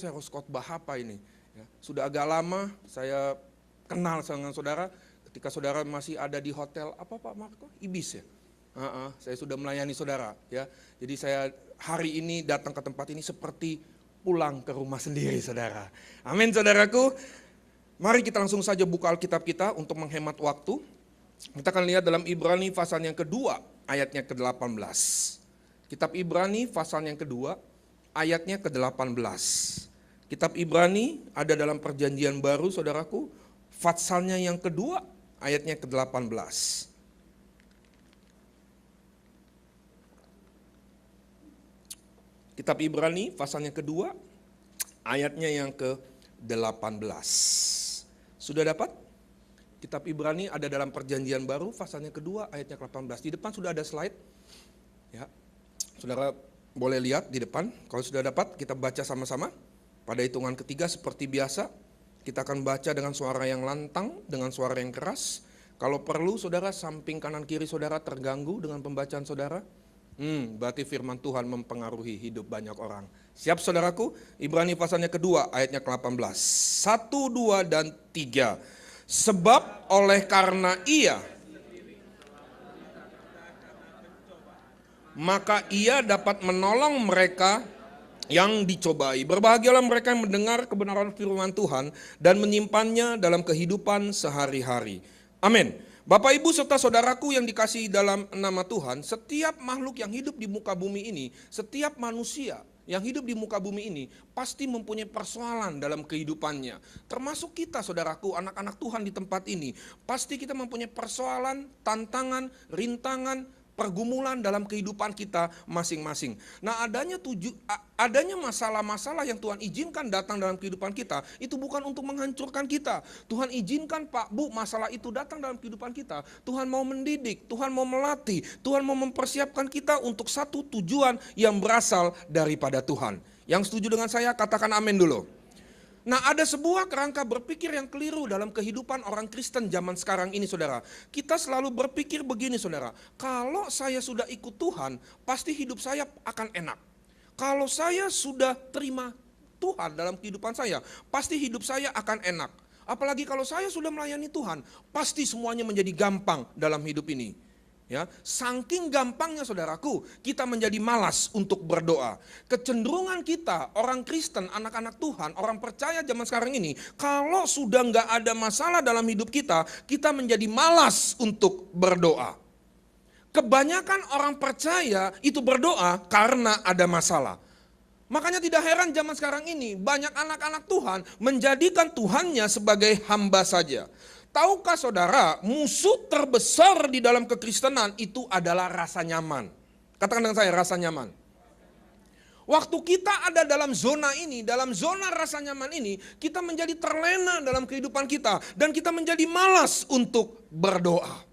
saya harus khotbah apa ini? Ya, sudah agak lama saya kenal dengan saudara, ketika saudara masih ada di hotel, apa Pak Marco? Ibis ya? Saya sudah melayani saudara. Ya. Jadi saya hari ini datang ke tempat ini seperti pulang ke rumah sendiri saudara. Amin saudaraku. Mari kita langsung saja buka Alkitab kita untuk menghemat waktu. Kita akan lihat dalam Ibrani pasal yang kedua, ayatnya ke-18. Kitab Ibrani pasal yang kedua, ayatnya ke-18. Kitab Ibrani ada dalam perjanjian baru saudaraku, pasalnya yang kedua, ayatnya ke-18. Kitab Ibrani pasalnya kedua, ayatnya yang ke-18. Sudah dapat? Kitab Ibrani ada dalam perjanjian baru, pasalnya kedua, ayatnya ke-18. Di depan sudah ada slide. Ya, saudara boleh lihat di depan. Kalau sudah dapat, kita baca sama-sama. Pada hitungan ketiga seperti biasa, kita akan baca dengan suara yang lantang, dengan suara yang keras. Kalau perlu saudara, samping kanan kiri saudara terganggu dengan pembacaan saudara. Berarti firman Tuhan mempengaruhi hidup banyak orang. Siap saudaraku? Ibrani pasalnya kedua, ayatnya ke-18. 1, 2, dan 3. Sebab oleh karena ia, maka ia dapat menolong mereka yang dicobai. Berbahagialah mereka yang mendengar kebenaran firman Tuhan dan menyimpannya dalam kehidupan sehari-hari. Amin. Bapak, Ibu, serta saudaraku yang dikasihi dalam nama Tuhan, setiap makhluk yang hidup di muka bumi ini, setiap manusia yang hidup di muka bumi ini pasti mempunyai persoalan dalam kehidupannya. Termasuk kita saudaraku, anak-anak Tuhan di tempat ini. Pasti kita mempunyai persoalan, tantangan, rintangan, pergumulan dalam kehidupan kita masing-masing. Nah, adanya masalah-masalah yang Tuhan izinkan datang dalam kehidupan kita, itu bukan untuk menghancurkan kita. Tuhan izinkan Pak, Bu, masalah itu datang dalam kehidupan kita. Tuhan mau mendidik, Tuhan mau melatih, Tuhan mau mempersiapkan kita untuk satu tujuan yang berasal daripada Tuhan. Yang setuju dengan saya, katakan amin dulu. Nah, ada sebuah kerangka berpikir yang keliru dalam kehidupan orang Kristen zaman sekarang ini saudara. Kita selalu berpikir begini saudara, kalau saya sudah ikut Tuhan, pasti hidup saya akan enak. Kalau saya sudah terima Tuhan dalam kehidupan saya, pasti hidup saya akan enak. Apalagi kalau saya sudah melayani Tuhan, pasti semuanya menjadi gampang dalam hidup ini. Ya, saking gampangnya saudaraku, kita menjadi malas untuk berdoa. Kecenderungan kita, orang Kristen, anak-anak Tuhan, orang percaya zaman sekarang ini, kalau sudah nggak ada masalah dalam hidup kita, kita menjadi malas untuk berdoa. Kebanyakan orang percaya itu berdoa karena ada masalah. Makanya tidak heran zaman sekarang ini, banyak anak-anak Tuhan menjadikan Tuhannya sebagai hamba saja. Tahukah saudara, musuh terbesar di dalam kekristenan itu adalah rasa nyaman. Katakan dengan saya, rasa nyaman. Waktu kita ada dalam zona ini, dalam zona rasa nyaman ini, kita menjadi terlena dalam kehidupan kita. Dan kita menjadi malas untuk berdoa.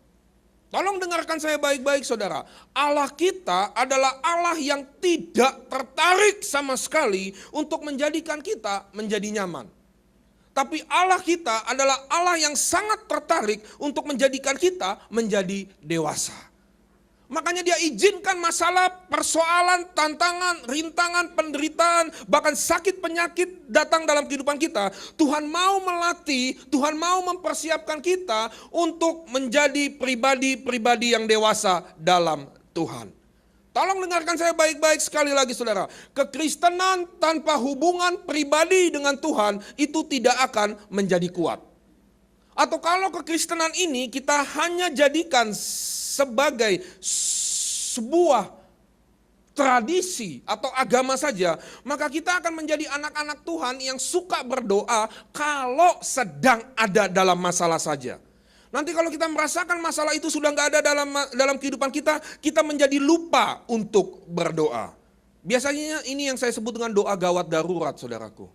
Tolong dengarkan saya baik-baik saudara. Allah kita adalah Allah yang tidak tertarik sama sekali untuk menjadikan kita menjadi nyaman. Tapi Allah kita adalah Allah yang sangat tertarik untuk menjadikan kita menjadi dewasa. Makanya dia izinkan masalah, persoalan, tantangan, rintangan, penderitaan, bahkan sakit penyakit datang dalam kehidupan kita. Tuhan mau melatih, Tuhan mau mempersiapkan kita untuk menjadi pribadi-pribadi yang dewasa dalam Tuhan. Tolong dengarkan saya baik-baik sekali lagi saudara. Kekristenan tanpa hubungan pribadi dengan Tuhan itu tidak akan menjadi kuat. Atau kalau kekristenan ini kita hanya jadikan sebagai sebuah tradisi atau agama saja, maka kita akan menjadi anak-anak Tuhan yang suka berdoa kalau sedang ada dalam masalah saja. Nanti kalau kita merasakan masalah itu sudah nggak ada dalam kehidupan kita, kita menjadi lupa untuk berdoa. Biasanya ini yang saya sebut dengan doa gawat darurat saudaraku.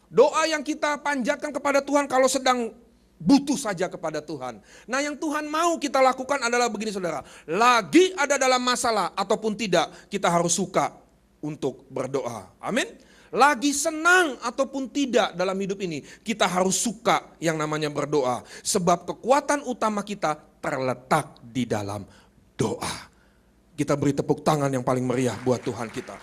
Doa yang kita panjatkan kepada Tuhan kalau sedang butuh saja kepada Tuhan. Nah, yang Tuhan mau kita lakukan adalah begini saudara. Lagi ada dalam masalah ataupun tidak, kita harus suka untuk berdoa. Amin. Lagi senang ataupun tidak dalam hidup ini, kita harus suka yang namanya berdoa. Sebab kekuatan utama kita terletak di dalam doa. Kita beri tepuk tangan yang paling meriah buat Tuhan kita.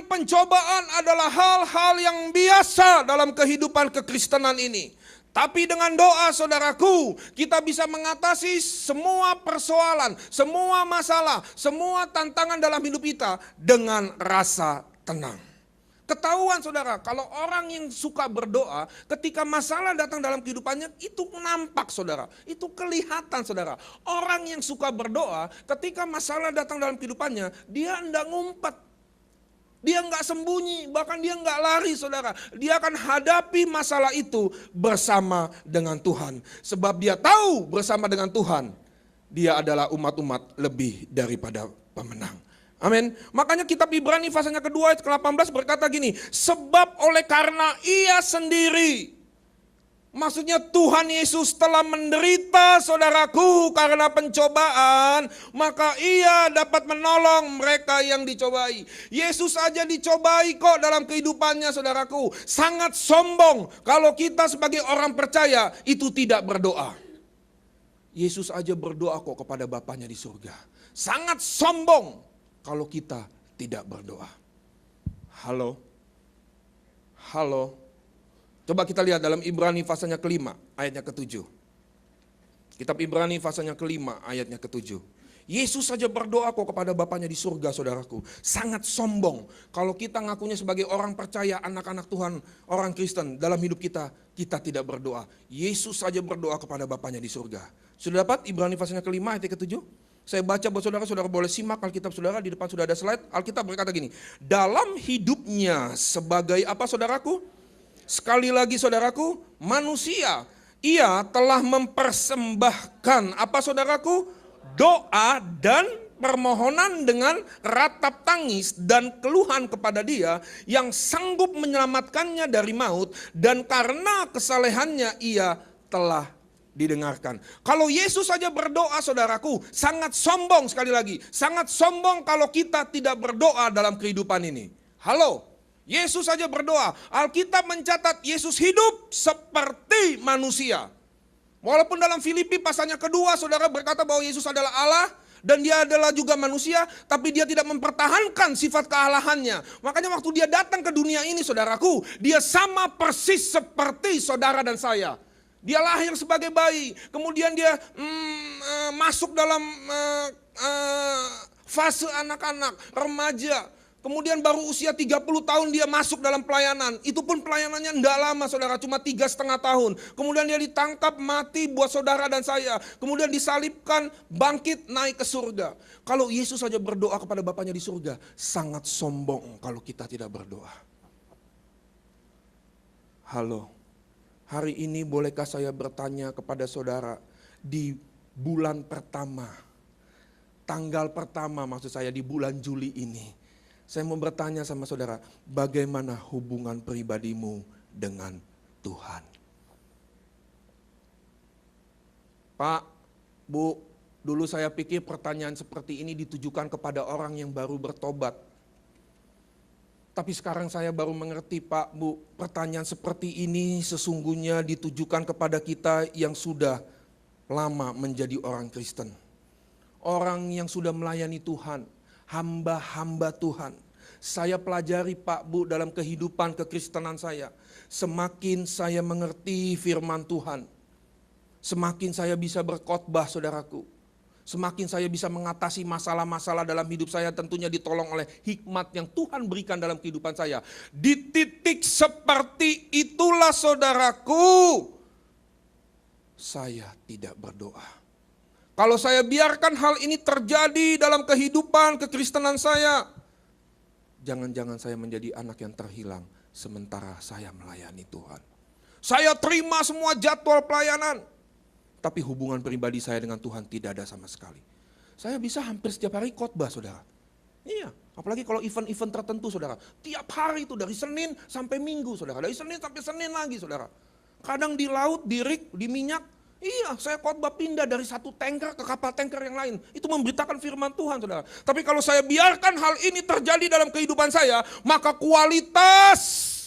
Pencobaan adalah hal-hal yang biasa dalam kehidupan kekristenan ini. Tapi dengan doa saudaraku, kita bisa mengatasi semua persoalan, semua masalah, semua tantangan dalam hidup kita dengan rasa tenang. Ketahuan saudara, kalau orang yang suka berdoa, ketika masalah datang dalam kehidupannya, itu nampak saudara. Itu kelihatan saudara. Orang yang suka berdoa, ketika masalah datang dalam kehidupannya, dia enggak ngumpet. Dia enggak sembunyi, bahkan dia enggak lari saudara. Dia akan hadapi masalah itu bersama dengan Tuhan. Sebab dia tahu bersama dengan Tuhan, dia adalah umat-umat lebih daripada pemenang. Amin. Makanya kitab Ibrani pasalnya kedua ayat ke-18 berkata gini, sebab oleh karena ia sendiri, maksudnya Tuhan Yesus telah menderita saudaraku karena pencobaan, maka ia dapat menolong mereka yang dicobai. Yesus aja dicobai kok dalam kehidupannya saudaraku. Sangat sombong kalau kita sebagai orang percaya itu tidak berdoa. Yesus aja berdoa kok kepada Bapaknya di surga. Sangat sombong kalau kita tidak berdoa. Halo. Coba kita lihat dalam Ibrani pasalnya kelima, ayatnya ke-7. Kitab Ibrani pasalnya kelima, ayatnya ke-7. Yesus saja berdoa kok kepada Bapaknya di surga saudaraku. Sangat sombong kalau kita ngakunya sebagai orang percaya, anak-anak Tuhan, orang Kristen. Dalam hidup kita tidak berdoa. Yesus saja berdoa kepada Bapaknya di surga. Sudah dapat Ibrani pasalnya kelima, ayatnya ke-7? Saya baca buat saudara, saudara boleh simak Alkitab saudara, di depan sudah ada slide. Alkitab berkata gini, dalam hidupnya sebagai apa saudaraku? Sekali lagi saudaraku, manusia. Ia telah mempersembahkan apa saudaraku? Doa dan permohonan dengan ratap tangis dan keluhan kepada Dia yang sanggup menyelamatkannya dari maut, dan karena kesalehannya ia telah didengarkan. Kalau Yesus saja berdoa saudaraku, sangat sombong sekali lagi. Sangat sombong kalau kita tidak berdoa dalam kehidupan ini. Halo, Yesus saja berdoa. Alkitab mencatat Yesus hidup seperti manusia. Walaupun dalam Filipi pasalnya kedua saudara berkata bahwa Yesus adalah Allah dan dia adalah juga manusia, tapi dia tidak mempertahankan sifat kealahannya. Makanya waktu dia datang ke dunia ini saudaraku, dia sama persis seperti saudara dan saya. Dia lahir sebagai bayi, kemudian dia masuk dalam fase anak-anak, remaja. Kemudian baru usia 30 tahun dia masuk dalam pelayanan. Itu pun pelayanannya tidak lama saudara, cuma 3,5 tahun. Kemudian dia ditangkap mati buat saudara dan saya. Kemudian disalibkan, bangkit, naik ke surga. Kalau Yesus saja berdoa kepada Bapaknya di surga, sangat sombong kalau kita tidak berdoa. Halo. Hari ini bolehkah saya bertanya kepada saudara, di bulan pertama, tanggal pertama maksud saya di bulan Juli ini, saya mau bertanya sama saudara, bagaimana hubungan pribadimu dengan Tuhan? Pak, Bu, dulu saya pikir pertanyaan seperti ini ditujukan kepada orang yang baru bertobat. Tapi sekarang saya baru mengerti Pak, Bu, pertanyaan seperti ini sesungguhnya ditujukan kepada kita yang sudah lama menjadi orang Kristen. Orang yang sudah melayani Tuhan, hamba-hamba Tuhan. Saya pelajari Pak, Bu, dalam kehidupan kekristenan saya. Semakin saya mengerti firman Tuhan, semakin saya bisa berkhotbah saudaraku. Semakin saya bisa mengatasi masalah-masalah dalam hidup saya, tentunya ditolong oleh hikmat yang Tuhan berikan dalam kehidupan saya. Di titik seperti itulah saudaraku, saya tidak berdoa. Kalau saya biarkan hal ini terjadi dalam kehidupan kekristenan saya, jangan-jangan saya menjadi anak yang terhilang sementara saya melayani Tuhan. Saya terima semua jadwal pelayanan, tapi hubungan pribadi saya dengan Tuhan tidak ada sama sekali. Saya bisa hampir setiap hari khotbah saudara. Iya, apalagi kalau event-event tertentu saudara. Tiap hari itu dari Senin sampai Minggu saudara. Dari Senin sampai Senin lagi saudara. Kadang di laut, di rig, di minyak. Iya, saya khotbah pindah dari satu tanker ke kapal tanker yang lain. Itu memberitakan firman Tuhan saudara. Tapi kalau saya biarkan hal ini terjadi dalam kehidupan saya, maka kualitas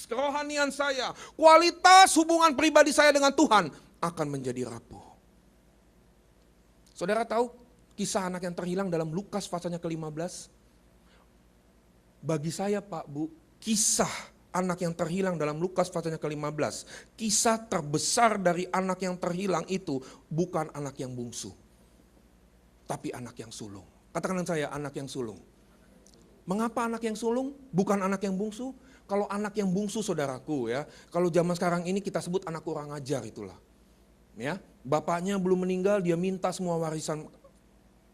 kerohanian saya, kualitas hubungan pribadi saya dengan Tuhan akan menjadi rapuh. Saudara tahu kisah anak yang terhilang dalam Lukas pasalnya ke-15? Bagi saya Pak Bu, kisah anak yang terhilang dalam Lukas pasal ke-15, kisah terbesar dari anak yang terhilang itu bukan anak yang bungsu, tapi anak yang sulung. Katakan dengan saya, anak yang sulung. Mengapa anak yang sulung, bukan anak yang bungsu? Kalau anak yang bungsu saudaraku ya, kalau zaman sekarang ini kita sebut anak kurang ajar itulah. Ya, bapaknya belum meninggal, dia minta semua warisan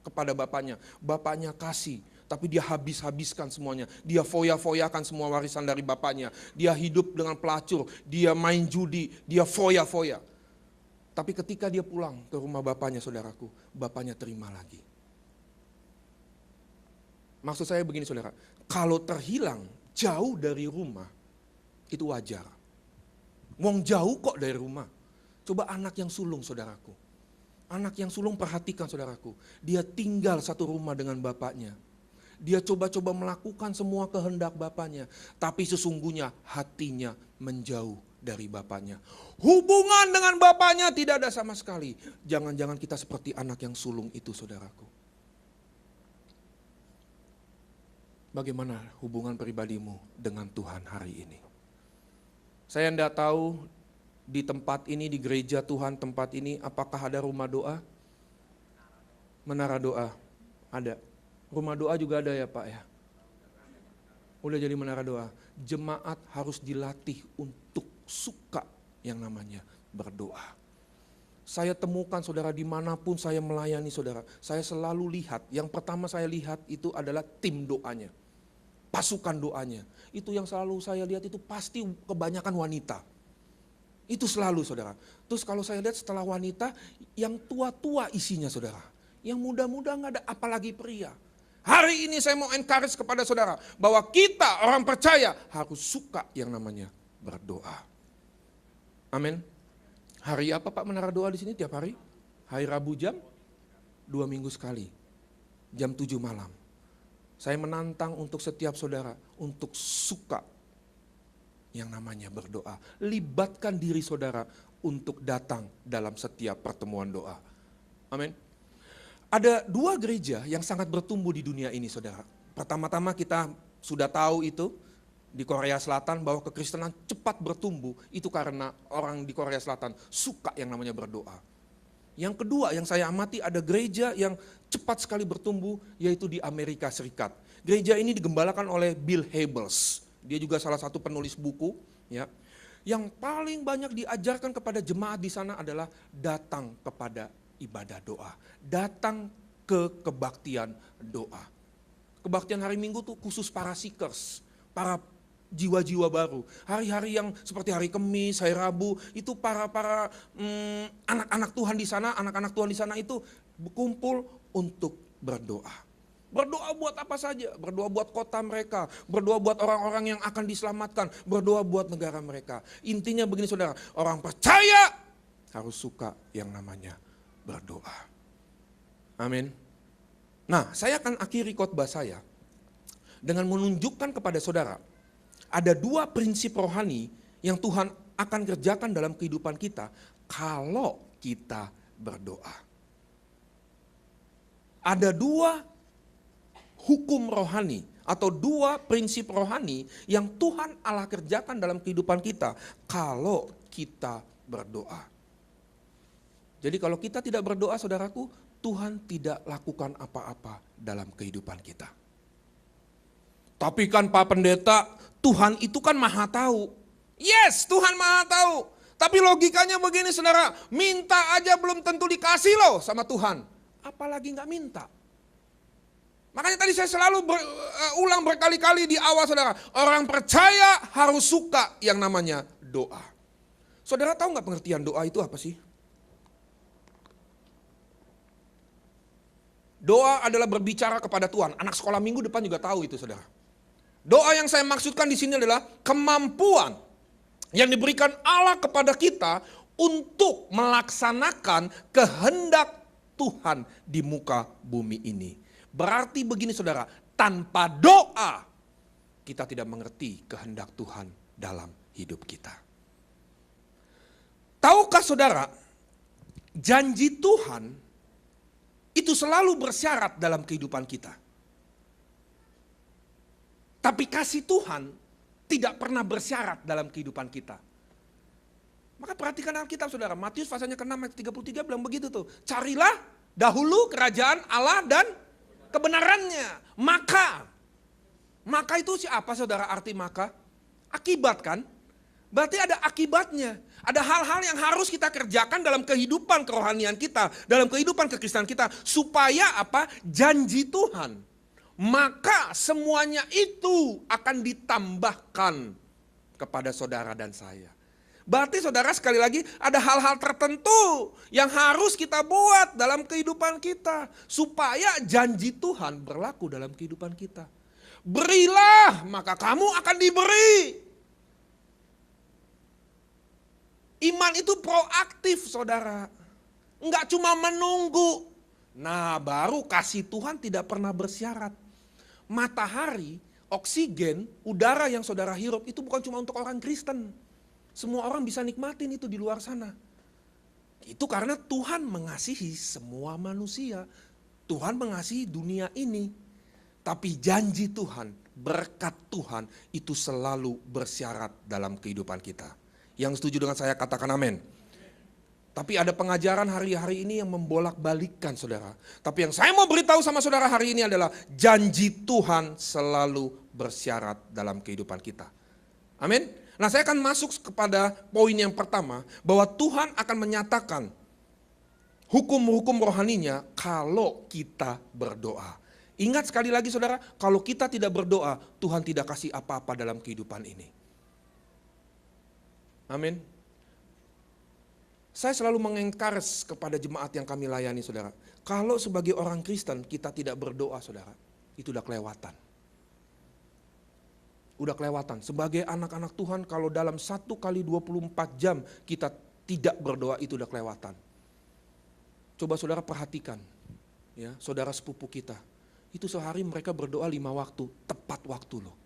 kepada bapaknya. Bapaknya kasih, tapi dia habis-habiskan semuanya. Dia foya-foyakan semua warisan dari bapaknya. Dia hidup dengan pelacur, dia main judi, dia foya-foya. Tapi ketika dia pulang ke rumah bapaknya saudaraku, bapaknya terima lagi. Maksud saya begini saudara, kalau terhilang jauh dari rumah, itu wajar. Wong jauh kok dari rumah. Coba anak yang sulung saudaraku. Anak yang sulung perhatikan saudaraku. Dia tinggal satu rumah dengan bapaknya. Dia coba-coba melakukan semua kehendak bapaknya. Tapi sesungguhnya hatinya menjauh dari bapaknya. Hubungan dengan bapaknya tidak ada sama sekali. Jangan-jangan kita seperti anak yang sulung itu saudaraku. Bagaimana hubungan pribadimu dengan Tuhan hari ini? Saya tidak tahu di tempat ini, di gereja Tuhan tempat ini, apakah ada rumah doa? Menara doa, ada. Rumah doa juga ada ya Pak ya? Udah jadi menara doa. Jemaat harus dilatih untuk suka yang namanya berdoa. Saya temukan saudara dimanapun saya melayani saudara, saya selalu lihat, yang pertama saya lihat itu adalah tim doanya. Pasukan doanya, itu yang selalu saya lihat itu pasti kebanyakan wanita. Itu selalu saudara. Terus kalau saya lihat setelah wanita, yang tua-tua isinya saudara. Yang muda-muda nggak ada, apalagi pria. Hari ini saya mau encourage kepada saudara, bahwa kita orang percaya harus suka yang namanya berdoa. Amin. Hari apa Pak menara doa di sini tiap hari? Hari Rabu jam 2 minggu sekali. Jam 7 malam. Saya menantang untuk setiap saudara untuk suka yang namanya berdoa. Libatkan diri saudara untuk datang dalam setiap pertemuan doa. Amin. Ada 2 gereja yang sangat bertumbuh di dunia ini saudara. Pertama-tama kita sudah tahu itu di Korea Selatan bahwa kekristenan cepat bertumbuh. Itu karena orang di Korea Selatan suka yang namanya berdoa. Yang kedua yang saya amati ada gereja yang cepat sekali bertumbuh yaitu di Amerika Serikat. Gereja ini digembalakan oleh Bill Hybels. Dia juga salah satu penulis buku ya. Yang paling banyak diajarkan kepada jemaat di sana adalah datang kepada ibadah doa. Datang ke kebaktian doa. Kebaktian hari Minggu tuh khusus para seekers, para jiwa-jiwa baru. Hari-hari yang seperti hari Kamis, hari Rabu, itu para anak-anak Tuhan di sana, anak-anak Tuhan di sana itu berkumpul untuk berdoa. Berdoa buat apa saja, berdoa buat kota mereka, berdoa buat orang-orang yang akan diselamatkan, berdoa buat negara mereka. Intinya begini saudara, orang percaya harus suka yang namanya berdoa. Amin. Nah, saya akan akhiri khotbah saya dengan menunjukkan kepada saudara, ada 2 prinsip rohani yang Tuhan akan kerjakan dalam kehidupan kita kalau kita berdoa. Ada 2 hukum rohani atau 2 prinsip rohani yang Tuhan Allah kerjakan dalam kehidupan kita kalau kita berdoa. Jadi kalau kita tidak berdoa saudaraku, Tuhan tidak lakukan apa-apa dalam kehidupan kita. Tapi kan Pak Pendeta, Tuhan itu kan maha tahu. Yes, Tuhan maha tahu. Tapi logikanya begini saudara, minta aja belum tentu dikasih loh sama Tuhan. Apalagi gak minta. Makanya tadi saya selalu ulang berkali-kali di awal saudara. Orang percaya harus suka yang namanya doa. Saudara tahu gak pengertian doa itu apa sih? Doa adalah berbicara kepada Tuhan. Anak sekolah minggu depan juga tahu itu saudara. Doa yang saya maksudkan di sini adalah kemampuan yang diberikan Allah kepada kita untuk melaksanakan kehendak Tuhan di muka bumi ini. Berarti begini saudara, tanpa doa kita tidak mengerti kehendak Tuhan dalam hidup kita. Tahukah saudara, janji Tuhan itu selalu bersyarat dalam kehidupan kita. Tapi kasih Tuhan tidak pernah bersyarat dalam kehidupan kita. Maka perhatikan Alkitab saudara, Matius pasalnya ke-6 ayat 33 bilang begitu tuh. Carilah dahulu kerajaan Allah dan kebenarannya. Maka itu siapa saudara arti maka? Akibat kan? Berarti ada akibatnya. Ada hal-hal yang harus kita kerjakan dalam kehidupan kerohanian kita, dalam kehidupan kekristenan kita. Supaya apa? Janji Tuhan. Maka semuanya itu akan ditambahkan kepada saudara dan saya. Berarti saudara sekali lagi ada hal-hal tertentu yang harus kita buat dalam kehidupan kita. Supaya janji Tuhan berlaku dalam kehidupan kita. Berilah maka kamu akan diberi. Iman itu proaktif saudara. Enggak cuma menunggu. Nah baru kasih Tuhan tidak pernah bersyarat. Matahari, oksigen, udara yang saudara hirup itu bukan cuma untuk orang Kristen. Semua orang bisa nikmatin itu di luar sana. Itu karena Tuhan mengasihi semua manusia. Tuhan mengasihi dunia ini. Tapi janji Tuhan, berkat Tuhan itu selalu bersyarat dalam kehidupan kita. Yang setuju dengan saya katakan amin. Tapi ada pengajaran hari-hari ini yang membolak-balikkan saudara. Tapi yang saya mau beritahu sama saudara hari ini adalah janji Tuhan selalu bersyarat dalam kehidupan kita. Amin. Nah saya akan masuk kepada poin yang pertama. Bahwa Tuhan akan menyatakan hukum-hukum rohaninya kalau kita berdoa. Ingat sekali lagi saudara, kalau kita tidak berdoa, Tuhan tidak kasih apa-apa dalam kehidupan ini. Amin. Saya selalu mengencourage kepada jemaat yang kami layani saudara. Kalau sebagai orang Kristen kita tidak berdoa saudara, itu udah kelewatan. Udah kelewatan. Sebagai anak-anak Tuhan kalau dalam 1 kali 24 jam kita tidak berdoa itu udah kelewatan. Coba saudara perhatikan. Ya, saudara sepupu kita. Itu sehari mereka berdoa 5 waktu. Tepat waktu loh.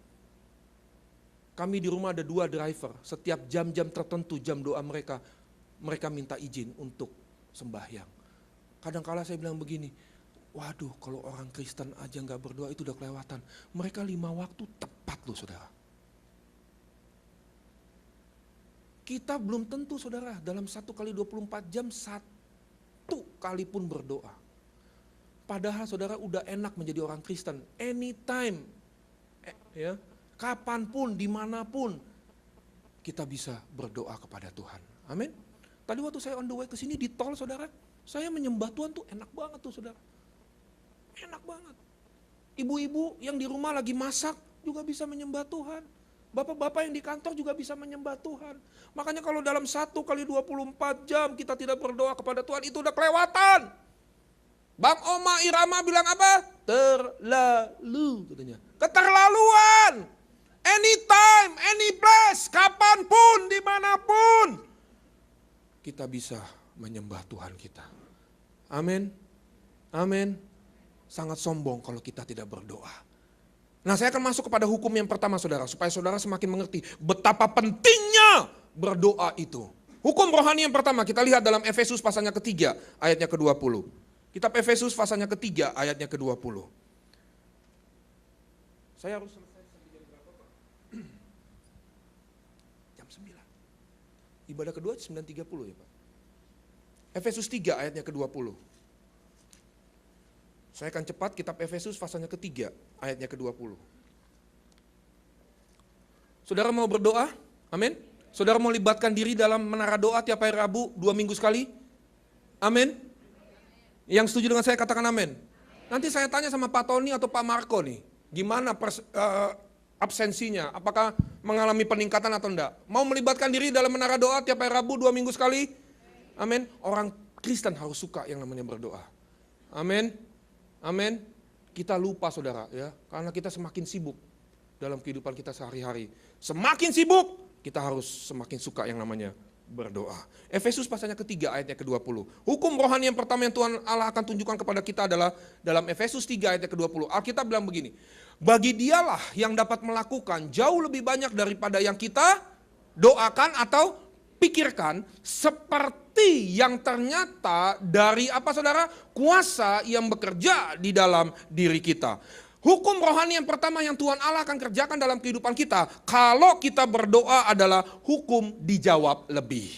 Kami di rumah ada 2 driver. Setiap jam-jam tertentu jam doa mereka minta izin untuk sembahyang. Kadang-kala saya bilang begini. Waduh kalau orang Kristen aja gak berdoa itu udah kelewatan. Mereka 5 waktu tepat loh saudara. Kita belum tentu saudara dalam 1 kali 24 jam 1 kali pun berdoa. Padahal saudara udah enak menjadi orang Kristen. Anytime, ya, kapanpun, dimanapun kita bisa berdoa kepada Tuhan. Amin. Tadi waktu saya on the way ke sini di tol saudara, saya menyembah Tuhan tuh enak banget tuh saudara. Enak banget. Ibu-ibu yang di rumah lagi masak juga bisa menyembah Tuhan. Bapak-bapak yang di kantor juga bisa menyembah Tuhan. Makanya kalau dalam 1 kali 24 jam kita tidak berdoa kepada Tuhan itu udah kelewatan. Bang Oma Irama bilang apa? Terlalu katanya. Keterlaluan. Anytime, any place, kapanpun, dimanapun. Kita bisa menyembah Tuhan kita. Amin. Amin. Sangat sombong kalau kita tidak berdoa. Nah saya akan masuk kepada hukum yang pertama saudara. Supaya saudara semakin mengerti betapa pentingnya berdoa itu. Hukum rohani yang pertama kita lihat dalam Efesus pasalnya ke-3 ayatnya ke-20. Kitab Efesus pasalnya ke-3 ayatnya ke-20. Saya harus selesai jam berapa Pak? Jam 9. Ibadah kedua 9.30 ya Pak. Efesus 3 ayatnya ke-20. Saya akan cepat kitab Efesus pasalnya ke-3 ayatnya ke-20. Saudara mau berdoa? Amin. Saudara mau libatkan diri dalam menara doa tiap hari Rabu 2 minggu sekali? Amin. Yang setuju dengan saya katakan amin. Nanti saya tanya sama Pak Tony atau Pak Marco nih. Gimana absensinya? Apakah mengalami peningkatan atau enggak? Mau melibatkan diri dalam menara doa tiap hari Rabu 2 minggu sekali? Amin. Orang Kristen harus suka yang namanya berdoa. Amin. Amin. Kita lupa saudara ya, karena kita semakin sibuk dalam kehidupan kita sehari-hari. Semakin sibuk, kita harus semakin suka yang namanya berdoa. Efesus pasalnya ke-3 ayatnya ke-20. Hukum rohani yang pertama yang Tuhan Allah akan tunjukkan kepada kita adalah dalam Efesus 3 ayatnya ke-20. Alkitab bilang begini, bagi dialah yang dapat melakukan jauh lebih banyak daripada yang kita doakan atau pikirkan, seperti yang ternyata dari apa saudara? Kuasa yang bekerja di dalam diri kita. Hukum rohani yang pertama yang Tuhan Allah akan kerjakan dalam kehidupan kita, kalau kita berdoa adalah hukum dijawab lebih.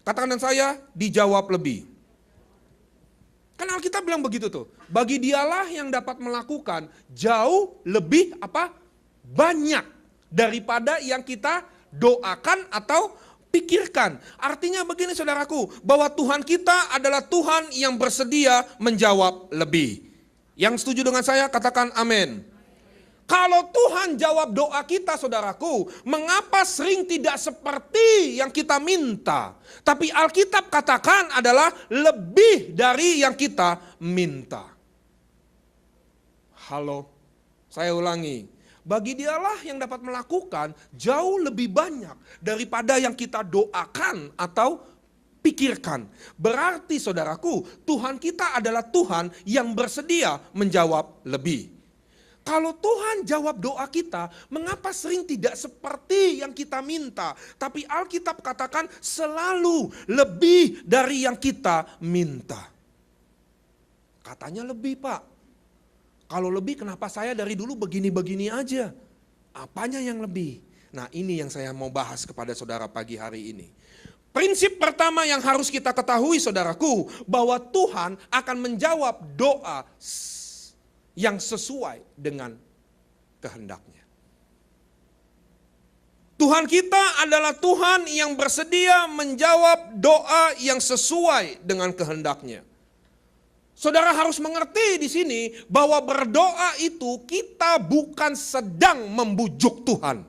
Katakan dengan saya, dijawab lebih. Kan Alkitab bilang begitu tuh. Bagi dialah yang dapat melakukan jauh lebih banyak daripada yang kita doakan atau pikirkan. Artinya begini saudaraku, bahwa Tuhan kita adalah Tuhan yang bersedia menjawab lebih. Yang setuju dengan saya katakan amin. Kalau Tuhan jawab doa kita saudaraku, mengapa sering tidak seperti yang kita minta? Tapi Alkitab katakan adalah lebih dari yang kita minta. Halo, saya ulangi. Bagi dialah yang dapat melakukan jauh lebih banyak daripada yang kita doakan atau pikirkan. Berarti saudaraku, Tuhan kita adalah Tuhan yang bersedia menjawab lebih. Kalau Tuhan jawab doa kita, mengapa sering tidak seperti yang kita minta? Tapi Alkitab katakan selalu lebih dari yang kita minta. Katanya lebih, Pak. Kalau lebih kenapa saya dari dulu begini-begini aja? Apanya yang lebih? Nah, ini yang saya mau bahas kepada saudara pagi hari ini. Prinsip pertama yang harus kita ketahui saudaraku, bahwa Tuhan akan menjawab doa yang sesuai dengan kehendaknya. Tuhan kita adalah Tuhan yang bersedia menjawab doa yang sesuai dengan kehendaknya. Saudara harus mengerti di sini bahwa berdoa itu kita bukan sedang membujuk Tuhan.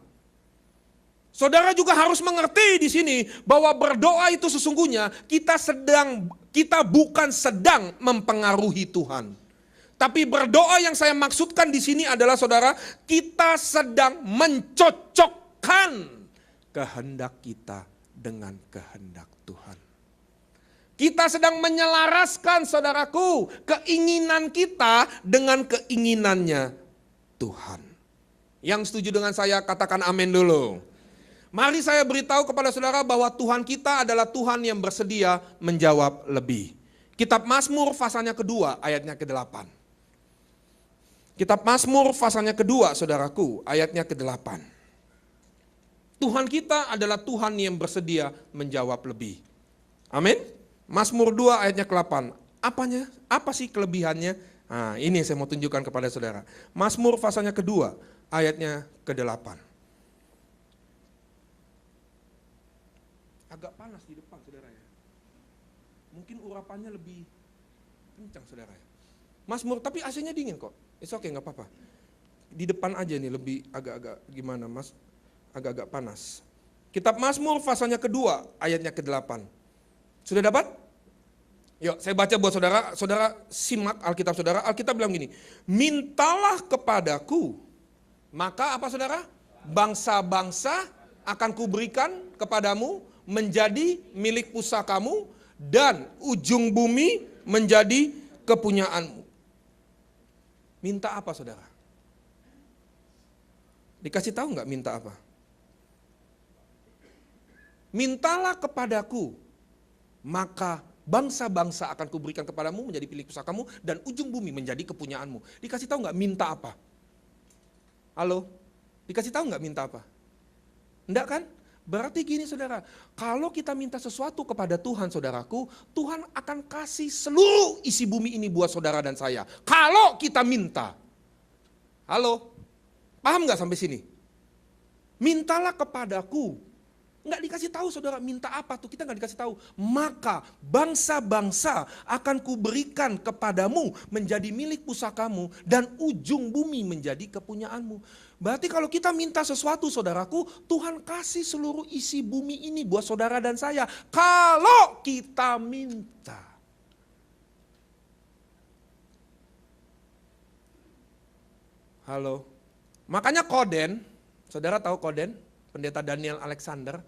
Saudara juga harus mengerti di sini bahwa berdoa itu sesungguhnya kita bukan sedang mempengaruhi Tuhan. Tapi berdoa yang saya maksudkan di sini adalah saudara, kita sedang mencocokkan kehendak kita dengan kehendak Tuhan. Kita sedang menyelaraskan saudaraku keinginan kita dengan keinginannya Tuhan. Yang setuju dengan saya katakan amin dulu. Mari saya beritahu kepada saudara bahwa Tuhan kita adalah Tuhan yang bersedia menjawab lebih. Kitab Mazmur pasalnya kedua ayatnya ke-8. Kitab Mazmur pasalnya kedua saudaraku ayatnya ke-8. Tuhan kita adalah Tuhan yang bersedia menjawab lebih. Amin. Mazmur 2 ayatnya ke-8. Apanya? Apa sih kelebihannya? Nah, ini saya mau tunjukkan kepada saudara. Mazmur pasalnya kedua ayatnya ke-8. Agak panas di depan saudara ya. Mungkin urapannya lebih kencang saudara ya. Mazmur, tapi AC-nya dingin kok. It's okay, gak apa-apa. Di depan aja nih lebih agak-agak gimana mas. Agak-agak panas. Kitab Mazmur pasalnya kedua ayatnya ke-8. Sudah dapat? Yuk saya baca buat saudara. Saudara simak Alkitab saudara. Alkitab bilang gini. Mintalah kepadaku. Maka apa saudara? Bangsa-bangsa akan kuberikan kepadamu. Menjadi milik pusakamu dan ujung bumi menjadi kepunyaanmu. Minta apa saudara? Dikasih tahu nggak minta apa? Mintalah kepadaku, maka bangsa-bangsa akan kuberikan kepadamu menjadi milik pusakamu dan ujung bumi menjadi kepunyaanmu. Dikasih tahu nggak minta apa? Halo? Dikasih tahu nggak minta apa? Enggak kan? Berarti gini saudara, kalau kita minta sesuatu kepada Tuhan saudaraku, Tuhan akan kasih seluruh isi bumi ini buat saudara dan saya. Kalau kita minta. Halo, paham gak sampai sini? Mintalah kepadaku. Nggak dikasih tahu saudara minta apa tuh, kita nggak dikasih tahu. Maka bangsa-bangsa akan kuberikan kepadamu menjadi milik pusakamu dan ujung bumi menjadi kepunyaanmu. Berarti kalau kita minta sesuatu saudaraku, Tuhan kasih seluruh isi bumi ini buat saudara dan saya. Kalau kita minta. Halo. Makanya Koden, saudara tahu Koden? Pendeta Daniel Alexander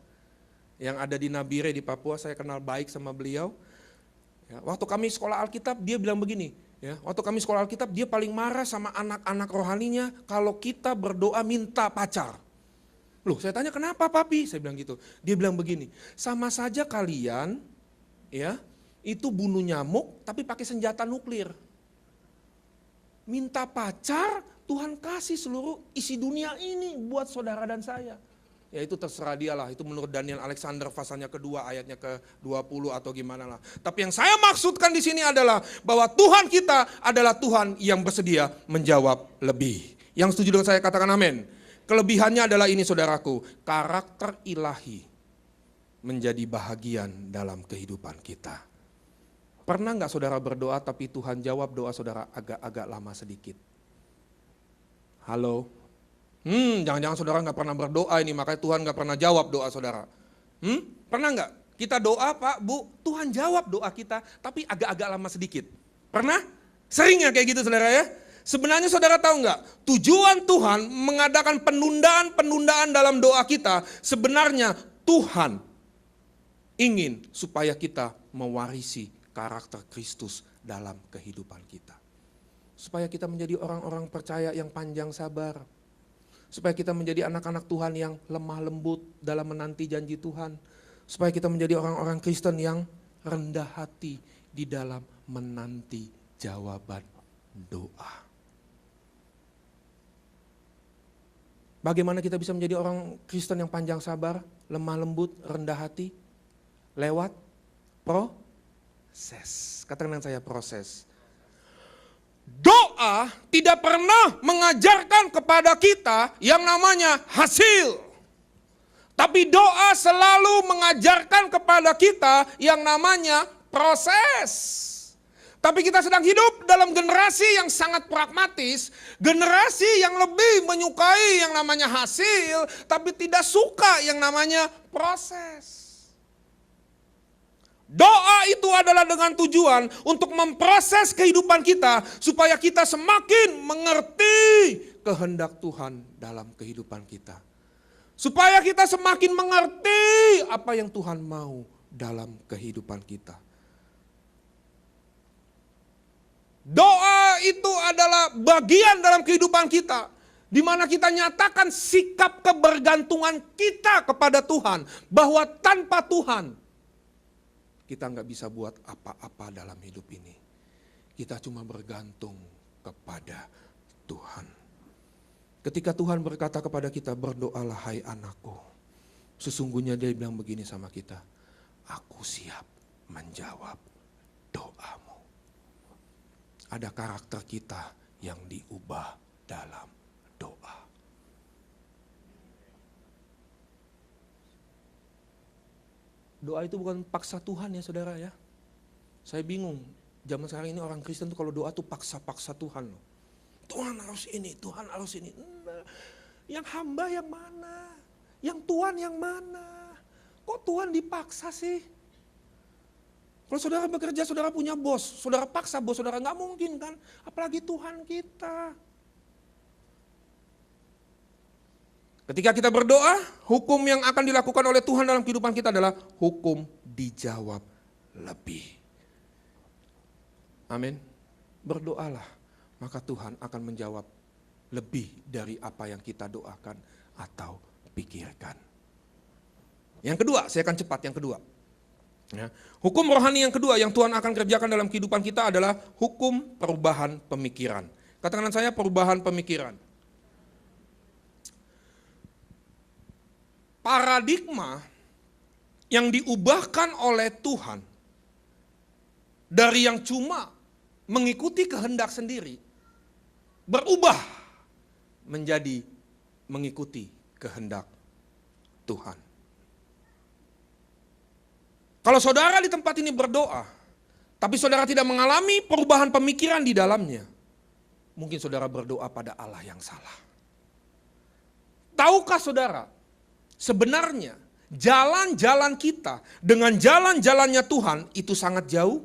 yang ada di Nabire di Papua, saya kenal baik sama beliau. Ya, waktu kami sekolah Alkitab dia bilang begini, ya, waktu kami sekolah Alkitab dia paling marah sama anak-anak rohaninya kalau kita berdoa minta pacar. Loh, saya tanya kenapa papi? Saya bilang gitu. Dia bilang begini, sama saja kalian ya itu bunuh nyamuk tapi pakai senjata nuklir. minta pacar, Tuhan kasih seluruh isi dunia ini buat saudara dan saya. Ya itu terserah dia lah, itu menurut Daniel Alexander pasalnya kedua ayatnya ke-20 atau gimana lah. Tapi yang saya maksudkan di sini adalah bahwa Tuhan kita adalah Tuhan yang bersedia menjawab lebih. Yang setuju dengan saya katakan amin. Kelebihannya adalah ini saudaraku, karakter ilahi menjadi bahagian dalam kehidupan kita. Pernah nggak saudara berdoa tapi Tuhan jawab doa saudara agak-agak lama sedikit? Halo? Jangan-jangan saudara nggak pernah berdoa ini, makanya Tuhan nggak pernah jawab doa saudara. Pernah nggak? Kita doa Pak, Bu, Tuhan jawab doa kita, tapi agak-agak lama sedikit. Pernah? Sering ya kayak gitu saudara ya? Sebenarnya saudara tahu nggak? Tujuan Tuhan mengadakan penundaan-penundaan dalam doa kita, sebenarnya Tuhan ingin supaya kita mewarisi karakter Kristus dalam kehidupan kita. Supaya kita menjadi orang-orang percaya yang panjang sabar. Supaya kita menjadi anak-anak Tuhan yang lemah lembut dalam menanti janji Tuhan. Supaya kita menjadi orang-orang Kristen yang rendah hati di dalam menanti jawaban doa. Bagaimana kita bisa menjadi orang Kristen yang panjang sabar, lemah lembut, rendah hati? Lewat proses. Katakan dengan saya proses. Doa tidak pernah mengajarkan kepada kita yang namanya hasil. Tapi doa selalu mengajarkan kepada kita yang namanya proses. Tapi kita sedang hidup dalam generasi yang sangat pragmatis, generasi yang lebih menyukai yang namanya hasil, tapi tidak suka yang namanya proses. Doa itu adalah dengan tujuan untuk memproses kehidupan kita supaya kita semakin mengerti kehendak Tuhan dalam kehidupan kita. Supaya kita semakin mengerti apa yang Tuhan mau dalam kehidupan kita. Doa itu adalah bagian dalam kehidupan kita, di mana kita nyatakan sikap kebergantungan kita kepada Tuhan, bahwa tanpa Tuhan kita nggak bisa buat apa-apa dalam hidup ini. Kita cuma bergantung kepada Tuhan. Ketika Tuhan berkata kepada kita, berdoalah hai anakku. Sesungguhnya dia bilang begini sama kita, aku siap menjawab doamu. Ada karakter kita yang diubah dalam doa. Doa itu bukan paksa Tuhan ya saudara ya. Saya bingung, zaman sekarang ini orang Kristen tuh kalau doa tuh paksa-paksa Tuhan. Tuhan harus ini, Tuhan harus ini. Yang hamba yang mana? Yang Tuhan yang mana? Kok Tuhan dipaksa sih? Kalau saudara bekerja, saudara punya bos, saudara paksa bos saudara, nggak mungkin kan? Apalagi Tuhan kita. Ketika kita berdoa, hukum yang akan dilakukan oleh Tuhan dalam kehidupan kita adalah hukum dijawab lebih. Amin. Berdoalah, maka Tuhan akan menjawab lebih dari apa yang kita doakan atau pikirkan. Yang kedua, saya akan cepat yang kedua. Ya. Hukum rohani yang kedua yang Tuhan akan kerjakan dalam kehidupan kita adalah hukum perubahan pemikiran. Katakan saya perubahan pemikiran. Paradigma yang diubahkan oleh Tuhan dari yang cuma mengikuti kehendak sendiri berubah menjadi mengikuti kehendak Tuhan. Kalau saudara di tempat ini berdoa, tapi saudara tidak mengalami perubahan pemikiran di dalamnya, mungkin saudara berdoa pada Allah yang salah. Tahukah saudara, sebenarnya jalan-jalan kita dengan jalan-jalannya Tuhan itu sangat jauh.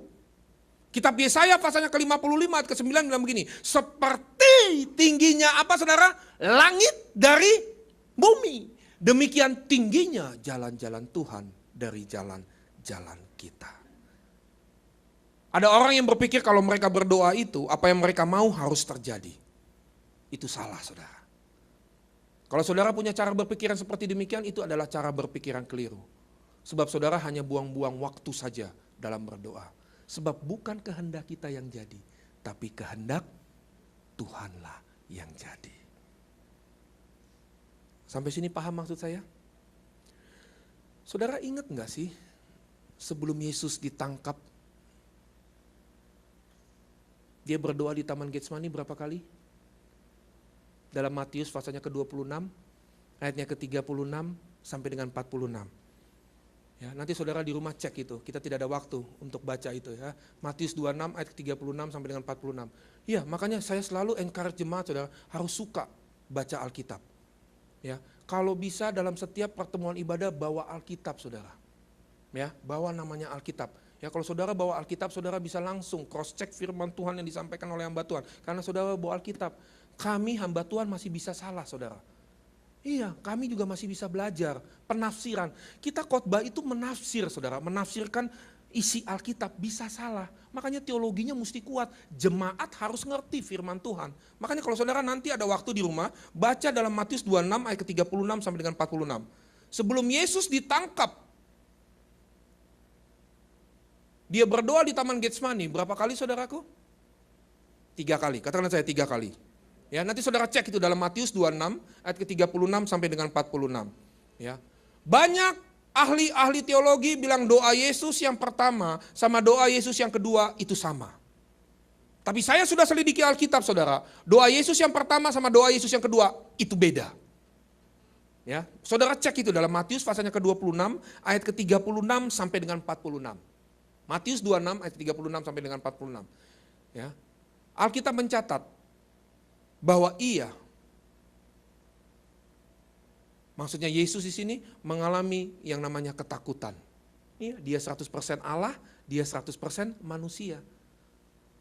Kitab Yesaya pasalnya ke-55 ayat ke-9 bilang begini, seperti tingginya apa saudara? Langit dari bumi. Demikian tingginya jalan-jalan Tuhan dari jalan-jalan kita. Ada orang yang berpikir kalau mereka berdoa itu, apa yang mereka mau harus terjadi. Itu salah saudara. Kalau saudara punya cara berpikiran seperti demikian, itu adalah cara berpikiran keliru. Sebab saudara hanya buang-buang waktu saja dalam berdoa. Sebab bukan kehendak kita yang jadi, tapi kehendak Tuhanlah yang jadi. Sampai sini paham maksud saya? Saudara ingat gak sih sebelum Yesus ditangkap, dia berdoa di Taman Getsemani berapa kali? Dalam Matius pasalnya ke-26, ayatnya ke-36 sampai dengan 46. Ya, nanti saudara di rumah cek itu, kita tidak ada waktu untuk baca itu ya. Matius 26 ayat ke-36 sampai dengan 46. Iya, makanya saya selalu encourage jemaat saudara harus suka baca Alkitab. Ya, kalau bisa dalam setiap pertemuan ibadah bawa Alkitab saudara. Ya, bawa namanya Alkitab. Ya, kalau saudara bawa Alkitab, saudara bisa langsung cross check firman Tuhan yang disampaikan oleh hamba Tuhan. Karena saudara bawa Alkitab, kami hamba Tuhan masih bisa salah saudara. Iya, kami juga masih bisa belajar penafsiran. Kita khotbah itu menafsir saudara, menafsirkan isi Alkitab, bisa salah. Makanya teologinya mesti kuat, jemaat harus ngerti firman Tuhan. Makanya kalau saudara nanti ada waktu di rumah, baca dalam Matius 26 ayat ke-36 sampai dengan 46. Sebelum Yesus ditangkap, dia berdoa di Taman Getsemani, berapa kali saudaraku? 3 kali, katakan saya 3 kali. Ya, nanti saudara cek itu dalam Matius 26 ayat ke-36 sampai dengan 46. Ya. Banyak ahli-ahli teologi bilang doa Yesus yang pertama sama doa Yesus yang kedua itu sama. Tapi saya sudah selidiki Alkitab saudara, doa Yesus yang pertama sama doa Yesus yang kedua itu beda. Ya, saudara cek itu dalam Matius pasalnya ke-26 ayat ke-36 sampai dengan 46. Matius 26 ayat 36 sampai dengan 46. Ya. Alkitab mencatat bahwa maksudnya Yesus di sini mengalami yang namanya ketakutan. Iya, dia 100% Allah, dia 100% manusia.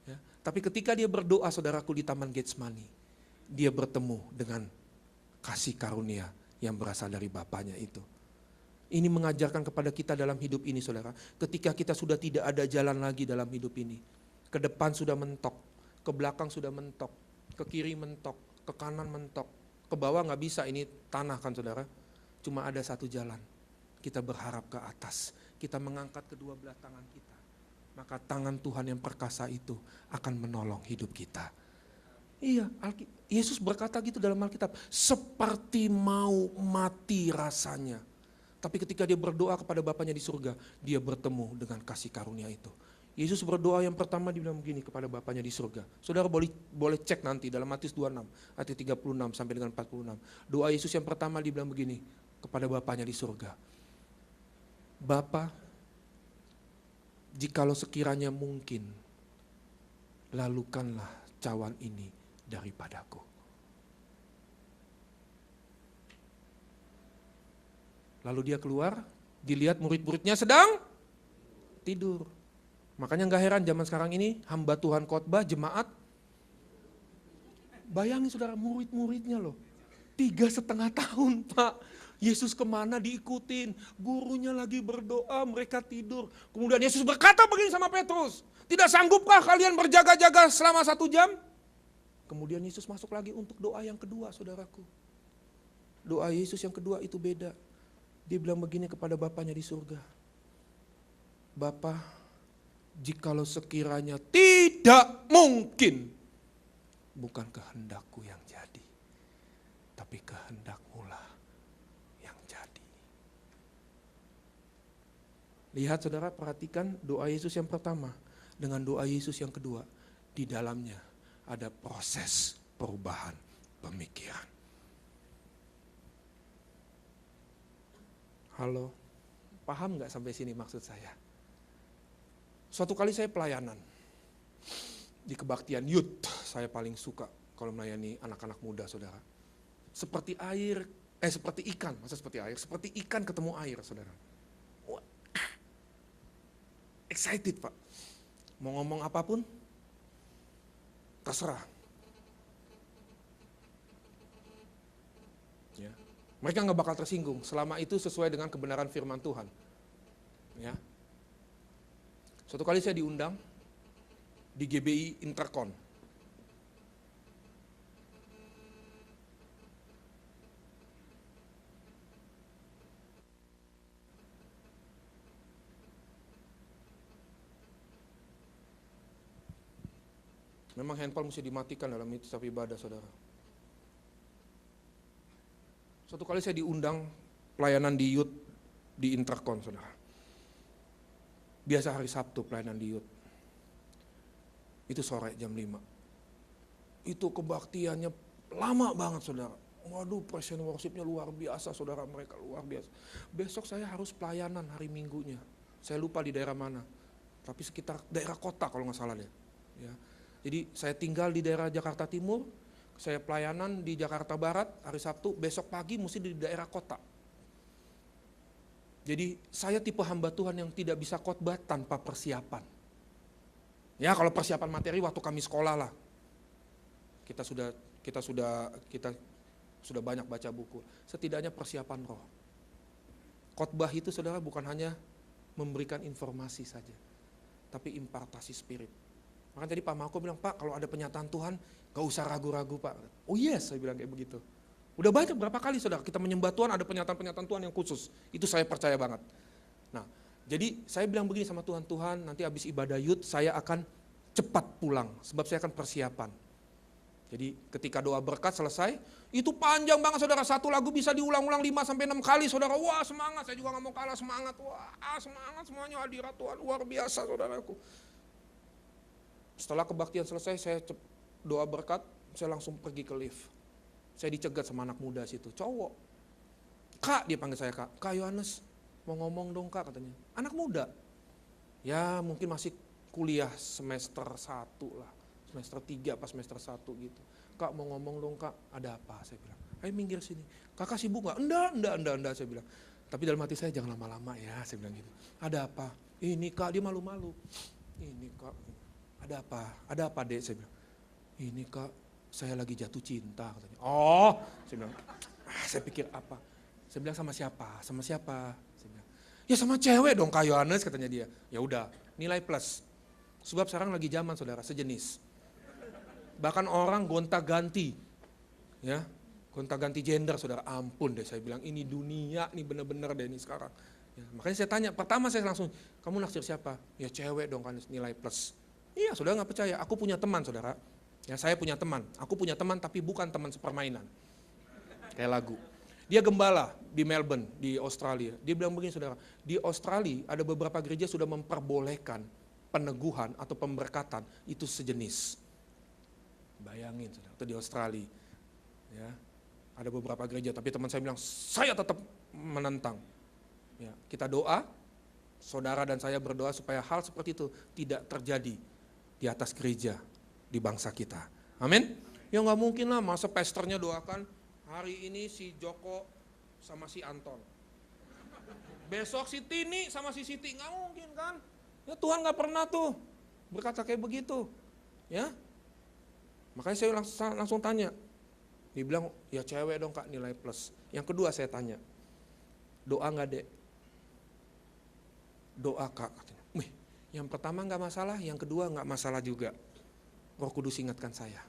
Ya, tapi ketika dia berdoa saudaraku di Taman Getsemani, dia bertemu dengan kasih karunia yang berasal dari Bapaknya itu. Ini mengajarkan kepada kita dalam hidup ini saudara, ketika kita sudah tidak ada jalan lagi dalam hidup ini, ke depan sudah mentok, ke belakang sudah mentok, ke kiri mentok, ke kanan mentok, ke bawah gak bisa, ini tanah kan saudara. Cuma ada satu jalan, kita berharap ke atas, kita mengangkat kedua belah tangan kita. Maka tangan Tuhan yang perkasa itu akan menolong hidup kita. Iya, Yesus berkata gitu dalam Alkitab, seperti mau mati rasanya. Tapi ketika dia berdoa kepada Bapaknya di surga, dia bertemu dengan kasih karunia itu. Yesus berdoa yang pertama dibilang begini kepada Bapaknya di surga. Saudara boleh cek nanti dalam Matius 26 ayat 36 sampai dengan 46. Doa Yesus yang pertama dibilang begini kepada Bapaknya di surga. Bapa, jikalau sekiranya mungkin, lalukanlah cawan ini daripadaku. Lalu dia keluar, dilihat murid-muridnya sedang tidur. Makanya gak heran zaman sekarang ini hamba Tuhan khotbah jemaat. Bayangin saudara murid-muridnya loh. 3,5 tahun Pak. Yesus kemana diikutin. Gurunya lagi berdoa mereka tidur. Kemudian Yesus berkata begini sama Petrus. Tidak sanggupkah kalian berjaga-jaga selama 1 jam? Kemudian Yesus masuk lagi untuk doa yang kedua saudaraku. Doa Yesus yang kedua itu beda. Dia bilang begini kepada Bapaknya di surga. Bapa, jikalau sekiranya tidak mungkin, bukan kehendakku yang jadi, tapi kehendakmu lah yang jadi. Lihat saudara, perhatikan doa Yesus yang pertama dengan doa Yesus yang kedua. Di dalamnya ada proses perubahan pemikiran. Halo, paham gak sampai sini maksud saya? Suatu kali saya pelayanan di kebaktian youth, saya paling suka kalau melayani anak-anak muda saudara. Seperti air, seperti ikan, masa seperti air? Seperti ikan ketemu air saudara. Wah, excited Pak, mau ngomong apapun, terserah. Ya. Mereka gak bakal tersinggung, selama itu sesuai dengan kebenaran firman Tuhan. Ya. Suatu kali saya diundang di GBI Intercon. Memang handphone mesti dimatikan dalam itu setiap ibadah, saudara. Suatu kali saya diundang pelayanan di youth di Intercon, saudara. Biasa hari Sabtu pelayanan di youth. Itu sore jam 5. Itu kebaktiannya lama banget, saudara. Waduh, praise and worship-nya luar biasa, saudara, mereka luar biasa. Besok saya harus pelayanan hari Minggunya. Saya lupa di daerah mana. Tapi sekitar daerah kota kalau nggak salah deh. Ya. Jadi saya tinggal di daerah Jakarta Timur, saya pelayanan di Jakarta Barat hari Sabtu, besok pagi mesti di daerah kota. Jadi saya tipe hamba Tuhan yang tidak bisa khotbah tanpa persiapan. Ya kalau persiapan materi waktu kami sekolah lah. Kita sudah banyak baca buku. Setidaknya persiapan roh. Khotbah itu, saudara, bukan hanya memberikan informasi saja, tapi impartasi spirit. Maka tadi Pak Marco bilang, Pak kalau ada penyataan Tuhan gak usah ragu-ragu Pak. Oh yes, saya bilang kayak begitu. Udah banyak berapa kali, saudara, kita menyembah Tuhan ada penyataan-penyataan Tuhan yang khusus. Itu saya percaya banget. Nah, jadi saya bilang begini sama Tuhan, Tuhan nanti habis ibadah youth saya akan cepat pulang. Sebab saya akan persiapan. Jadi ketika doa berkat selesai, itu panjang banget, saudara. Satu lagu bisa diulang-ulang 5-6 kali, saudara. Wah semangat, saya juga gak mau kalah semangat. Wah semangat semuanya, hadirat Tuhan luar biasa, saudaraku. Setelah kebaktian selesai, saya doa berkat, saya langsung pergi ke lift. Saya dicegat sama anak muda situ, cowok. Kak, dia panggil saya Kak. Kak Yohanes, mau ngomong dong Kak, katanya. Anak muda. Ya mungkin masih kuliah semester 1 lah. Semester 3 pas semester 1 gitu. Kak mau ngomong dong Kak, ada apa? Saya bilang, ayo minggir sini. Kakak sibuk gak? Enggak, saya bilang. Tapi dalam hati saya jangan lama-lama ya, saya bilang gitu. Ada apa? Ini Kak, dia malu-malu. Ini Kak, ada apa? Ada apa Dek? Saya bilang, ini Kak, saya lagi jatuh cinta, katanya. Oh, saya bilang, saya pikir apa? Saya bilang sama siapa? Sama siapa? Saya bilang, ya sama cewek dong Kak Yohanes, katanya dia. Ya udah, nilai plus. Sebab sekarang lagi zaman, saudara, sejenis. Bahkan orang gonta-ganti, ya, gonta-ganti gender, saudara. Ampun deh, saya bilang ini dunia, nih bener-bener deh ini sekarang. Ya, makanya saya tanya, pertama saya langsung, kamu naksir siapa? Ya cewek dong kan, nilai plus. Iya, saudara nggak percaya, aku punya teman, saudara. Ya saya punya teman, aku punya teman tapi bukan teman sepermainan. Kayak lagu. Dia gembala di Melbourne, di Australia. Dia bilang begini, saudara, di Australia ada beberapa gereja sudah memperbolehkan peneguhan atau pemberkatan itu sejenis. Bayangin, saudara, itu di Australia. Ya, ada beberapa gereja, tapi teman saya bilang, saya tetap menentang. Ya, kita doa, saudara dan saya berdoa supaya hal seperti itu tidak terjadi di atas gereja, di bangsa kita. Amin. Ya nggak mungkin lah, masa pastornya doakan hari ini si Joko sama si Anton, besok si Tini sama si Siti, nggak mungkin kan? Ya Tuhan nggak pernah tuh berkata kayak begitu, ya. Makanya saya langsung tanya, dia bilang ya cewek dong Kak, nilai plus. Yang kedua saya tanya, doa nggak Dek? Doa Kak, katanya. Yang pertama nggak masalah, yang kedua nggak masalah juga. Roh Kudus ingatkan saya,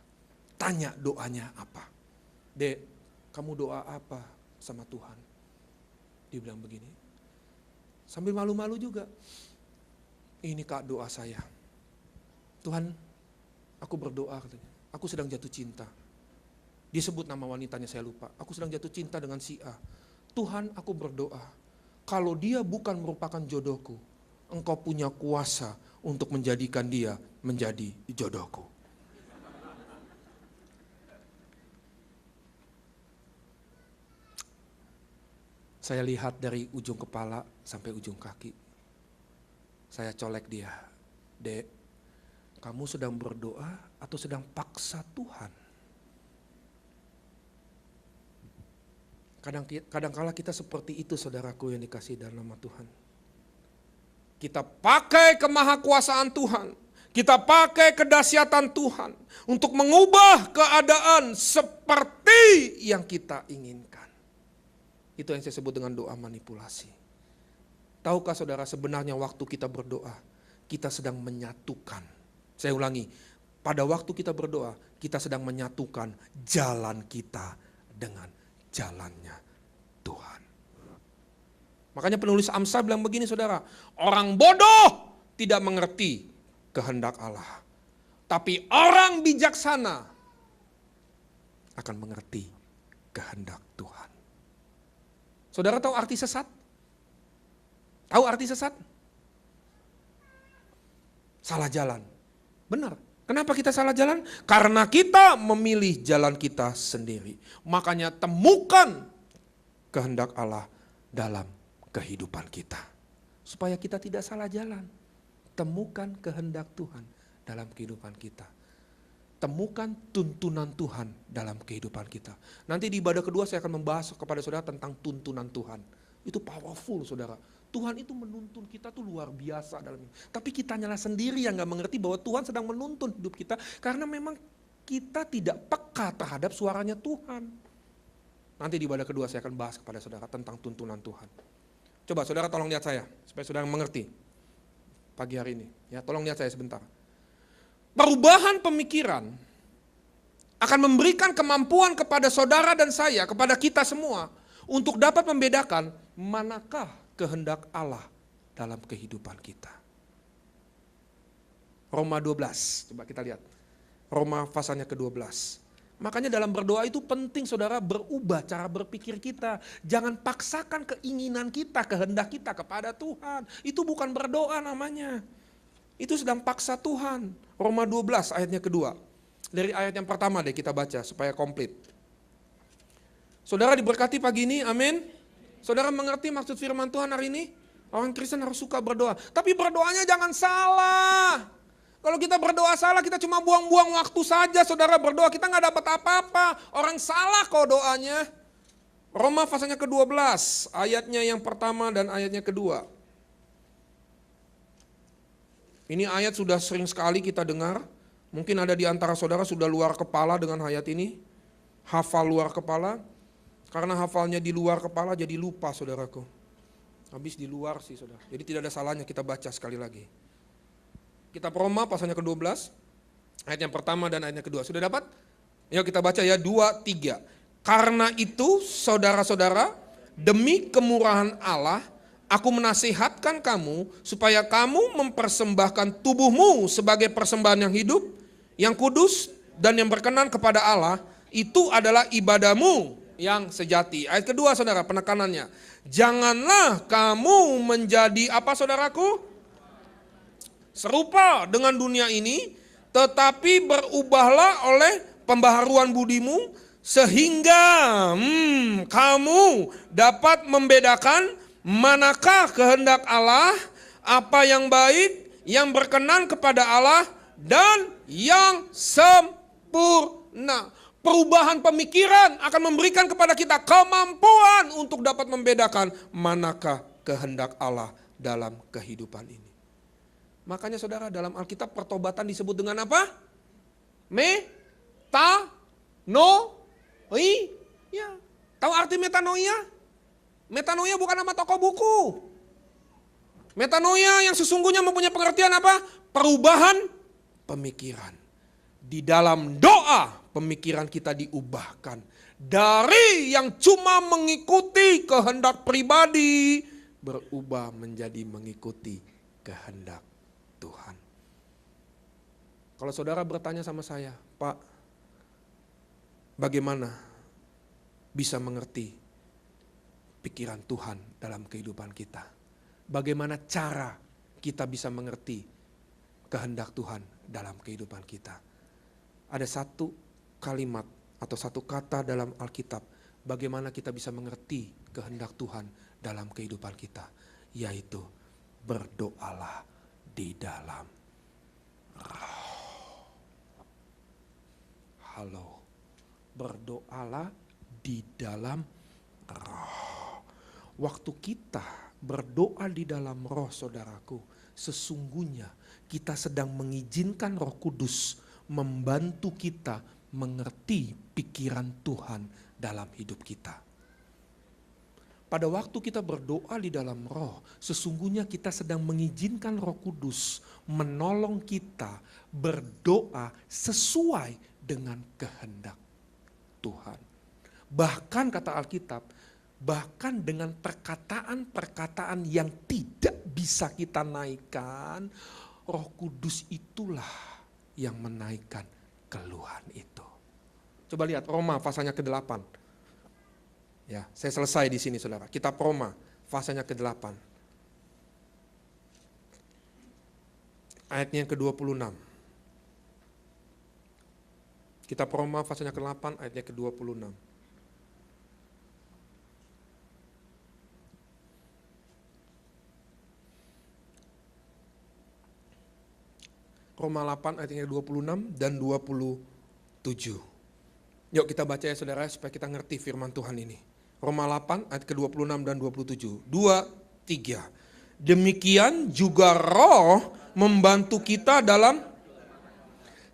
tanya doanya apa. Dek, kamu doa apa sama Tuhan? Dia bilang begini, sambil malu-malu juga. Ini Kak doa saya. Tuhan, aku berdoa, katanya. Aku sedang jatuh cinta. Dia sebut nama wanitanya, saya lupa. Aku sedang jatuh cinta dengan si A. Tuhan, aku berdoa, kalau dia bukan merupakan jodohku, Engkau punya kuasa untuk menjadikan dia menjadi jodohku. Saya lihat dari ujung kepala sampai ujung kaki. Saya colek dia. Dek, kamu sedang berdoa atau sedang paksa Tuhan? Kadang-kala kita seperti itu, saudaraku yang dikasihi dalam nama Tuhan. Kita pakai kemahakuasaan Tuhan. Kita pakai kedahsyatan Tuhan untuk mengubah keadaan seperti yang kita inginkan. Itu yang saya sebut dengan doa manipulasi. Tahukah saudara, sebenarnya waktu kita berdoa, kita sedang menyatukan. Saya ulangi, pada waktu kita berdoa, kita sedang menyatukan jalan kita dengan jalannya Tuhan. Makanya penulis Amsal bilang begini, saudara, orang bodoh tidak mengerti kehendak Allah, Tapi orang bijaksana akan mengerti kehendak Tuhan. Saudara tahu arti sesat? Tahu arti sesat? Salah jalan. Benar. Kenapa kita salah jalan? Karena kita memilih jalan kita sendiri. Makanya temukan kehendak Allah dalam kehidupan kita. Supaya kita tidak salah jalan. Temukan kehendak Tuhan dalam kehidupan kita. Temukan tuntunan Tuhan dalam kehidupan kita. Nanti di ibadah kedua saya akan membahas kepada saudara tentang tuntunan Tuhan. Itu powerful saudara. Tuhan itu menuntun kita tuh luar biasa dalam ini. Tapi kitanya sendiri yang gak mengerti bahwa Tuhan sedang menuntun hidup kita. Karena memang kita tidak peka terhadap suaranya Tuhan. Nanti di ibadah kedua saya akan bahas kepada saudara tentang tuntunan Tuhan. Coba saudara tolong lihat saya supaya saudara mengerti pagi hari ini. Ya, tolong lihat saya sebentar. Perubahan pemikiran akan memberikan kemampuan kepada saudara dan saya, kepada kita semua, untuk dapat membedakan manakah kehendak Allah dalam kehidupan kita. Roma 12, coba kita lihat. Roma pasalnya ke-12. Makanya dalam berdoa itu penting saudara berubah cara berpikir kita. Jangan paksakan keinginan kita, kehendak kita kepada Tuhan. Itu bukan berdoa namanya. Itu sedang paksa Tuhan. Roma 12 ayatnya kedua. Dari ayat yang pertama deh kita baca supaya komplit. Saudara diberkati pagi ini, amin. Saudara mengerti maksud firman Tuhan hari ini? Orang Kristen harus suka berdoa. Tapi berdoanya jangan salah. Kalau kita berdoa salah, kita cuma buang-buang waktu saja saudara berdoa. Kita gak dapat apa-apa. Orang salah kok doanya. Roma pasalnya ke-12, ayatnya yang pertama dan ayatnya kedua. Ini ayat sudah sering sekali kita dengar. Mungkin ada di antara saudara sudah luar kepala dengan ayat ini. Hafal luar kepala. Karena hafalnya di luar kepala jadi lupa saudaraku. Habis di luar sih saudara. Jadi tidak ada salahnya kita baca sekali lagi. Kitab Roma pasalnya ke-12. Ayat yang pertama dan ayatnya kedua. Sudah dapat? Yuk kita baca ya 2, 3. Karena itu saudara-saudara, demi kemurahan Allah, aku menasihatkan kamu supaya kamu mempersembahkan tubuhmu sebagai persembahan yang hidup, yang kudus dan yang berkenan kepada Allah. Itu adalah ibadahmu yang sejati. Ayat kedua saudara penekanannya. Janganlah kamu menjadi apa saudaraku? Serupa dengan dunia ini, tetapi berubahlah oleh pembaharuan budimu sehingga kamu dapat membedakan manakah kehendak Allah, apa yang baik, yang berkenan kepada Allah, dan yang sempurna. Perubahan pemikiran akan memberikan kepada kita kemampuan untuk dapat membedakan manakah kehendak Allah dalam kehidupan ini. Makanya saudara dalam Alkitab pertobatan disebut dengan apa? Metanoia. Tahu arti metanoia? Metanoia bukan nama toko buku. Metanoia yang sesungguhnya mempunyai pengertian apa? Perubahan pemikiran. Di dalam doa pemikiran kita diubahkan. Dari yang cuma mengikuti kehendak pribadi berubah menjadi mengikuti kehendak Tuhan. Kalau saudara bertanya sama saya, Pak, bagaimana bisa mengerti pikiran Tuhan dalam kehidupan kita? Bagaimana cara kita bisa mengerti kehendak Tuhan dalam kehidupan kita? Ada satu kalimat atau satu kata dalam Alkitab bagaimana kita bisa mengerti kehendak Tuhan dalam kehidupan kita, yaitu berdoalah di dalam roh. Halo, berdoalah di dalam roh. Waktu kita berdoa di dalam roh saudaraku, sesungguhnya kita sedang mengizinkan Roh Kudus membantu kita mengerti pikiran Tuhan dalam hidup kita. Pada waktu kita berdoa di dalam roh, sesungguhnya kita sedang mengizinkan Roh Kudus menolong kita berdoa sesuai dengan kehendak Tuhan. Bahkan kata Alkitab, bahkan dengan perkataan-perkataan yang tidak bisa kita naikkan, Roh Kudus itulah yang menaikkan keluhan itu. Coba lihat Roma pasalnya ke-8. Ya, saya selesai di sini saudara. Kitab Roma pasalnya ke-8. Ayatnya yang ke-26. Kitab Roma pasalnya ke-8 ayatnya ke-26. Roma 8 ayatnya 26 dan 27. Yuk kita baca ya saudara supaya kita ngerti firman Tuhan ini. Roma 8 ayat ke-26 dan 27. 2, 3. Demikian juga Roh membantu kita dalam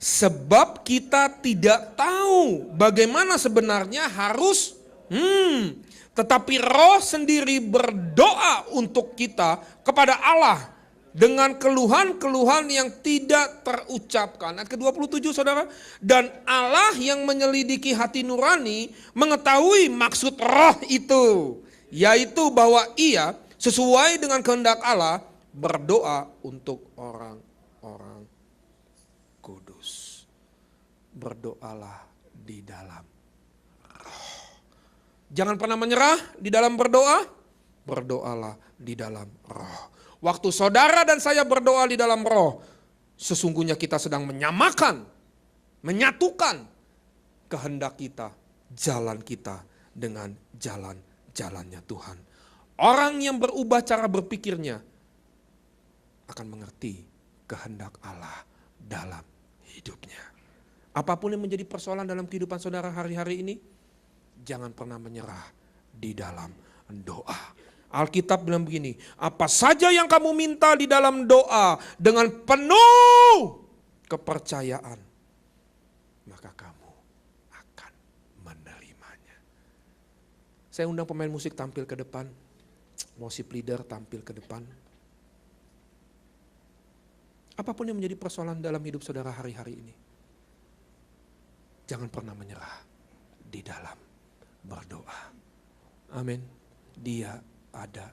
sebab kita tidak tahu bagaimana sebenarnya harus tetapi Roh sendiri berdoa untuk kita kepada Allah dengan keluhan-keluhan yang tidak terucapkan. Ayat ke-27 saudara. Dan Allah yang menyelidiki hati nurani mengetahui maksud roh itu. Yaitu bahwa ia sesuai dengan kehendak Allah berdoa untuk orang-orang kudus. Berdoalah di dalam roh. Jangan pernah menyerah di dalam berdoa. Berdoalah di dalam roh. Waktu saudara dan saya berdoa di dalam roh, sesungguhnya kita sedang menyamakan, menyatukan kehendak kita, jalan kita dengan jalan-jalannya Tuhan. Orang yang berubah cara berpikirnya akan mengerti kehendak Allah dalam hidupnya. Apapun yang menjadi persoalan dalam kehidupan saudara hari-hari ini, jangan pernah menyerah di dalam doa. Alkitab bilang begini, apa saja yang kamu minta di dalam doa dengan penuh kepercayaan, maka kamu akan menerimanya. Saya undang pemain musik tampil ke depan, worship leader tampil ke depan. Apapun yang menjadi persoalan dalam hidup saudara hari-hari ini, jangan pernah menyerah di dalam berdoa. Amin. Dia ada